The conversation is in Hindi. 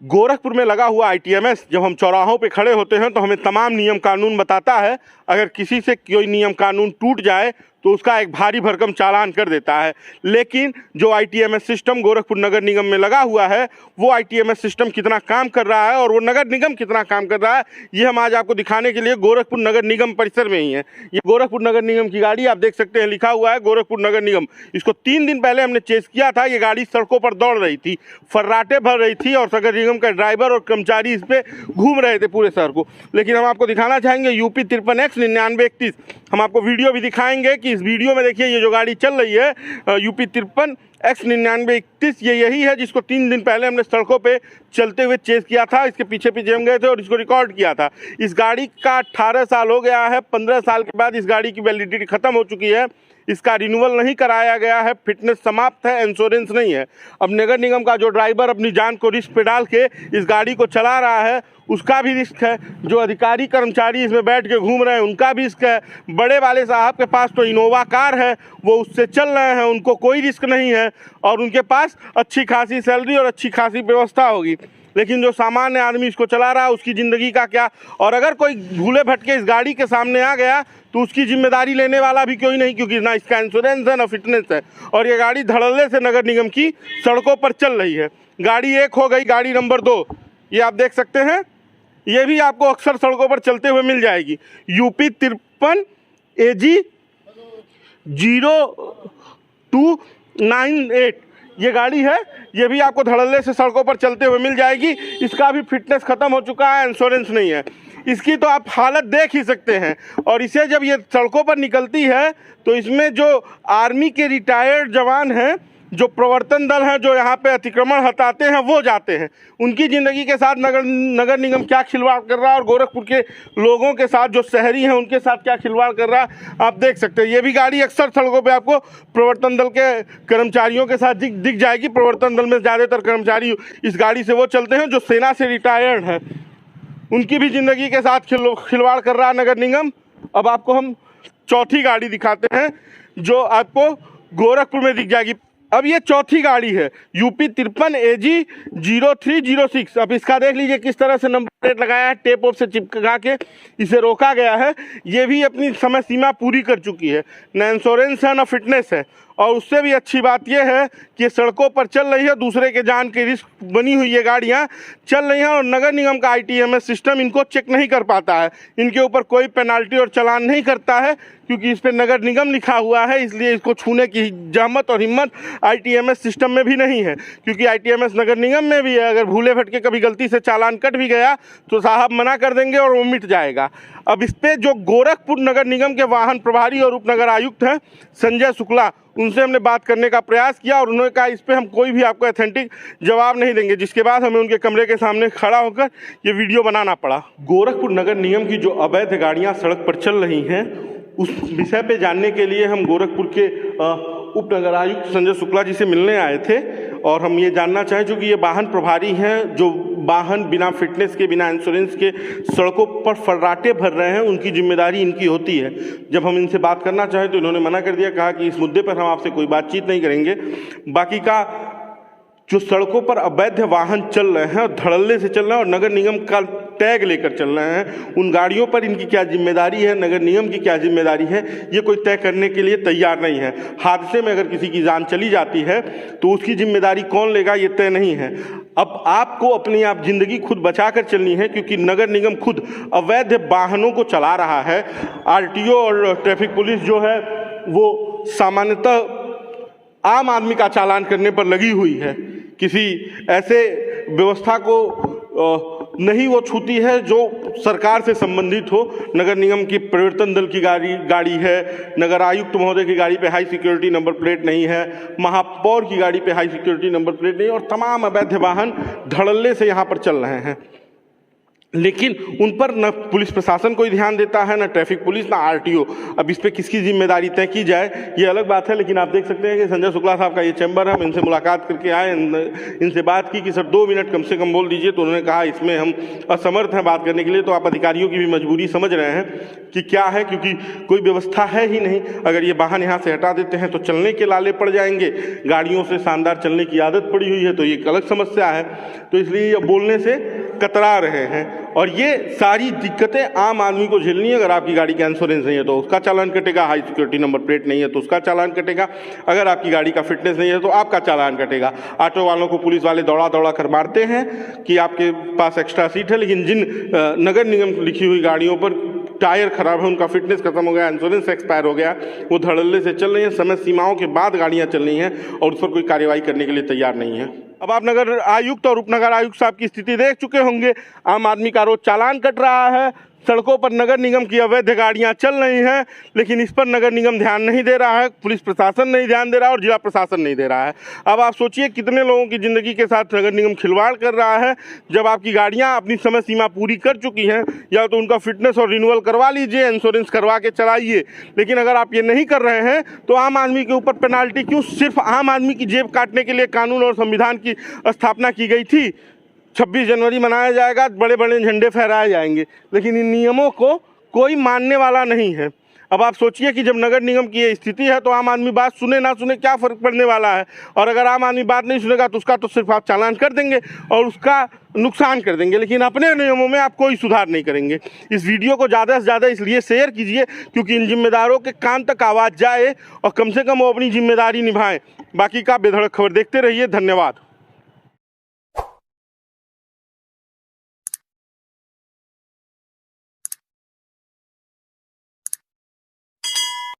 गोरखपुर में लगा हुआ ITMS जब हम चौराहों पे खड़े होते हैं तो हमें तमाम नियम कानून बताता है। अगर किसी से कोई नियम कानून टूट जाए तो उसका एक भारी भरकम चालान कर देता है। लेकिन जो ITMS सिस्टम गोरखपुर नगर निगम में लगा हुआ है वो ITMS सिस्टम कितना काम कर रहा है और वो नगर निगम कितना काम कर रहा है, ये हम आज आपको दिखाने के लिए गोरखपुर नगर निगम परिसर में ही है। ये गोरखपुर नगर निगम की गाड़ी आप देख सकते हैं, लिखा हुआ है गोरखपुर नगर निगम। इसको 3 दिन पहले हमने चेस किया था। ये गाड़ी सड़कों पर दौड़ रही थी, फर्राटे भर रही थी और नगर निगम का ड्राइवर और कर्मचारी इस पे घूम रहे थे पूरे शहर को। लेकिन हम आपको दिखाना चाहेंगे UP 53X 9931। हम आपको वीडियो भी दिखाएंगे कि इस वीडियो में देखिए ये जो गाड़ी चल रही है UP 53X 9931, ये यही है जिसको 3 दिन पहले हमने सड़कों पे चलते हुए चेस किया था। इसके पीछे पीछे हम गए थे और इसको रिकॉर्ड किया था। इस गाड़ी का 18 साल हो गया है। 15 साल के बाद इस गाड़ी की वैलिडिटी खत्म हो चुकी है। इसका रिन्यूअल नहीं कराया गया है, फिटनेस समाप्त है, इंश्योरेंस नहीं है। अब नगर निगम का जो ड्राइवर अपनी जान को रिस्क पे डाल के इस गाड़ी को चला रहा है उसका भी रिस्क है। जो अधिकारी कर्मचारी इसमें बैठ के घूम रहे हैं उनका भी रिस्क है। बड़े वाले साहब के पास तो इनोवा कार है, वो उससे चल रहे हैं, उनको कोई रिस्क नहीं है और उनके पास अच्छी खासी सैलरी और अच्छी खासी व्यवस्था होगी। लेकिन जो सामान्य आदमी इसको चला रहा है उसकी ज़िंदगी का क्या? और अगर कोई भूले भटके इस गाड़ी के सामने आ गया तो उसकी जिम्मेदारी लेने वाला भी कोई नहीं, क्योंकि ना इसका इंश्योरेंस है ना फिटनेस है। और ये गाड़ी धड़ल्ले से नगर निगम की सड़कों पर चल रही है। गाड़ी 1 हो गई, गाड़ी नंबर 2 ये आप देख सकते हैं, ये भी आपको अक्सर सड़कों पर चलते हुए मिल जाएगी। UP 53 AG 0298 ये गाड़ी है, ये भी आपको धड़ल्ले से सड़कों पर चलते हुए मिल जाएगी। इसका भी फिटनेस ख़त्म हो चुका है, इंश्योरेंस नहीं है। इसकी तो आप हालत देख ही सकते हैं। और इसे जब ये सड़कों पर निकलती है तो इसमें जो आर्मी के रिटायर्ड जवान हैं, जो प्रवर्तन दल हैं, जो यहाँ पे अतिक्रमण हटाते हैं, वो जाते हैं। उनकी ज़िंदगी के साथ नगर निगम क्या खिलवाड़ कर रहा है और गोरखपुर के लोगों के साथ जो शहरी हैं उनके साथ क्या खिलवाड़ कर रहा है आप देख सकते हैं। ये भी गाड़ी अक्सर सड़कों पे आपको प्रवर्तन दल के कर्मचारियों के साथ दिख जाएगी। प्रवर्तन दल में ज़्यादातर कर्मचारी इस गाड़ी से वो चलते हैं जो सेना से रिटायर्ड हैं। उनकी भी ज़िंदगी के साथ खिलवाड़ कर रहा है नगर निगम। अब आपको हम चौथी गाड़ी दिखाते हैं जो आपको गोरखपुर में दिख जाएगी। अब ये चौथी गाड़ी है UP 53 AG 0306। अब इसका देख लीजिए किस तरह से नंबर प्लेट लगाया है, टेप ओप से चिपका के इसे रोका गया है। ये भी अपनी समय सीमा पूरी कर चुकी है, ना इंश्योरेंस है ना फिटनेस है। और उससे भी अच्छी बात यह है कि ये सड़कों पर चल रही है, दूसरे के जान के रिस्क बनी हुई ये गाड़ियाँ चल रही हैं और नगर निगम का ITMS सिस्टम इनको चेक नहीं कर पाता है। इनके ऊपर कोई पेनाल्टी और चालान नहीं करता है क्योंकि इस पर नगर निगम लिखा हुआ है, इसलिए इसको छूने की जहमत और हिम्मत ITMS सिस्टम में भी नहीं है। क्योंकि ITMS नगर निगम में भी है, अगर भूले भटके कभी गलती से चालान कट भी गया तो साहब मना कर देंगे और वो मिट जाएगा। अब इस पर जो गोरखपुर नगर निगम के वाहन प्रभारी और उपनगर आयुक्त हैं संजय शुक्ला, उनसे हमने बात करने का प्रयास किया और उन्होंने कहा इस पर हम कोई भी आपको ऑथेंटिक जवाब नहीं देंगे, जिसके बाद हमें उनके कमरे के सामने खड़ा होकर ये वीडियो बनाना पड़ा। गोरखपुर नगर निगम की जो अवैध गाड़ियां सड़क पर चल रही हैं उस विषय पे जानने के लिए हम गोरखपुर के उप नगर आयुक्त संजय शुक्ला जी से मिलने आए थे और हम ये जानना चाहें, चूँकि ये वाहन प्रभारी हैं, जो वाहन बिना फिटनेस के बिना इंश्योरेंस के सड़कों पर फर्राटे भर रहे हैं, उनकी जिम्मेदारी इनकी होती है। जब हम इनसे बात करना चाहें तो इन्होंने मना कर दिया, कहा कि इस मुद्दे पर हम आपसे कोई बातचीत नहीं करेंगे। बाकी का जो सड़कों पर अवैध वाहन चल रहे हैं और धड़ल्ले से चल रहे हैं और नगर निगम का टैग लेकर चल रहे हैं, उन गाड़ियों पर इनकी क्या जिम्मेदारी है, नगर निगम की क्या जिम्मेदारी है, ये कोई तय करने के लिए तैयार नहीं है। हादसे में अगर किसी की जान चली जाती है तो उसकी जिम्मेदारी कौन लेगा ये तय नहीं है। अब आपको अपनी आप जिंदगी खुद बचा कर चलनी है, क्योंकि नगर निगम खुद अवैध वाहनों को चला रहा है। RTO और ट्रैफिक पुलिस जो है वो सामान्यतः आम आदमी का चालान करने पर लगी हुई है, किसी ऐसे व्यवस्था को नहीं वो छूती है जो सरकार से संबंधित हो। नगर निगम की प्रवर्तन दल की गाड़ी है, नगर आयुक्त महोदय की गाड़ी पे हाई सिक्योरिटी नंबर प्लेट नहीं है, महापौर की गाड़ी पे हाई सिक्योरिटी नंबर प्लेट नहीं, और तमाम अवैध वाहन धड़ल्ले से यहाँ पर चल रहे हैं। लेकिन उन पर न पुलिस प्रशासन कोई ध्यान देता है, न ट्रैफिक पुलिस, ना आरटीओ। अब इस पे किसकी जिम्मेदारी तय की जाए ये अलग बात है। लेकिन आप देख सकते हैं कि संजय शुक्ला साहब का ये चैम्बर है, हम इनसे मुलाकात करके आए, इनसे बात की कि सर 2 मिनट कम से कम बोल दीजिए, तो उन्होंने कहा इसमें हम असमर्थ हैं बात करने के लिए। तो आप अधिकारियों की भी मजबूरी समझ रहे हैं कि क्या है, क्योंकि कोई व्यवस्था है ही नहीं। अगर ये वाहन यहाँ से हटा देते हैं तो चलने के लाले पड़ जाएंगे, गाड़ियों से शानदार चलने की आदत पड़ी हुई है, तो ये एक अलग समस्या है। तो इसलिए ये बोलने से कतरा रहे हैं और ये सारी दिक्कतें आम आदमी को झेलनी है। अगर आपकी गाड़ी का इंश्योरेंस नहीं है तो उसका चालान कटेगा, हाई सिक्योरिटी नंबर प्लेट नहीं है तो उसका चालान कटेगा, अगर आपकी गाड़ी का फिटनेस नहीं है तो आपका चालान कटेगा। ऑटो वालों को पुलिस वाले दौड़ा दौड़ा कर मारते हैं कि आपके पास एक्स्ट्रा सीट है, लेकिन जिन नगर निगम लिखी हुई गाड़ियों पर टायर खराब है, उनका फिटनेस खत्म हो गया, इंश्योरेंस एक्सपायर हो गया, वो धड़ल्ले से चल रही हैं, समय सीमाओं के बाद गाड़ियां चल रही हैं और उस पर कोई कार्रवाई करने के लिए तैयार नहीं है। अब आप नगर आयुक्त और उपनगर आयुक्त साहब की स्थिति देख चुके होंगे। आम आदमी का रोज चालान कट रहा है, सड़कों पर नगर निगम की अवैध गाड़ियां चल रही हैं, लेकिन इस पर नगर निगम ध्यान नहीं दे रहा है, पुलिस प्रशासन नहीं ध्यान दे रहा है और जिला प्रशासन नहीं दे रहा है। अब आप सोचिए कितने लोगों की ज़िंदगी के साथ नगर निगम खिलवाड़ कर रहा है। जब आपकी गाड़ियां अपनी समय सीमा पूरी कर चुकी हैं, या तो उनका फिटनेस और रिन्यूअल करवा लीजिए, इंश्योरेंस करवा के चलाइए। लेकिन अगर आप ये नहीं कर रहे हैं तो आम आदमी के ऊपर पेनाल्टी क्यों? सिर्फ आम आदमी की जेब काटने के लिए कानून और संविधान की स्थापना की गई थी। 26 जनवरी मनाया जाएगा, बड़े बड़े झंडे फहराए जाएंगे, लेकिन इन नियमों को कोई मानने वाला नहीं है। अब आप सोचिए कि जब नगर निगम की ये स्थिति है तो आम आदमी बात सुने ना सुने क्या फ़र्क पड़ने वाला है। और अगर आम आदमी बात नहीं सुनेगा तो उसका तो सिर्फ आप चालान कर देंगे और उसका नुकसान कर देंगे, लेकिन अपने नियमों में आप कोई सुधार नहीं करेंगे। इस वीडियो को ज़्यादा से ज़्यादा इसलिए शेयर कीजिए क्योंकि इन जिम्मेदारों के कान तक आवाज़ जाए और कम से कम वो अपनी जिम्मेदारी निभाएं। बाकी का बेधड़क खबर देखते रहिए। धन्यवाद।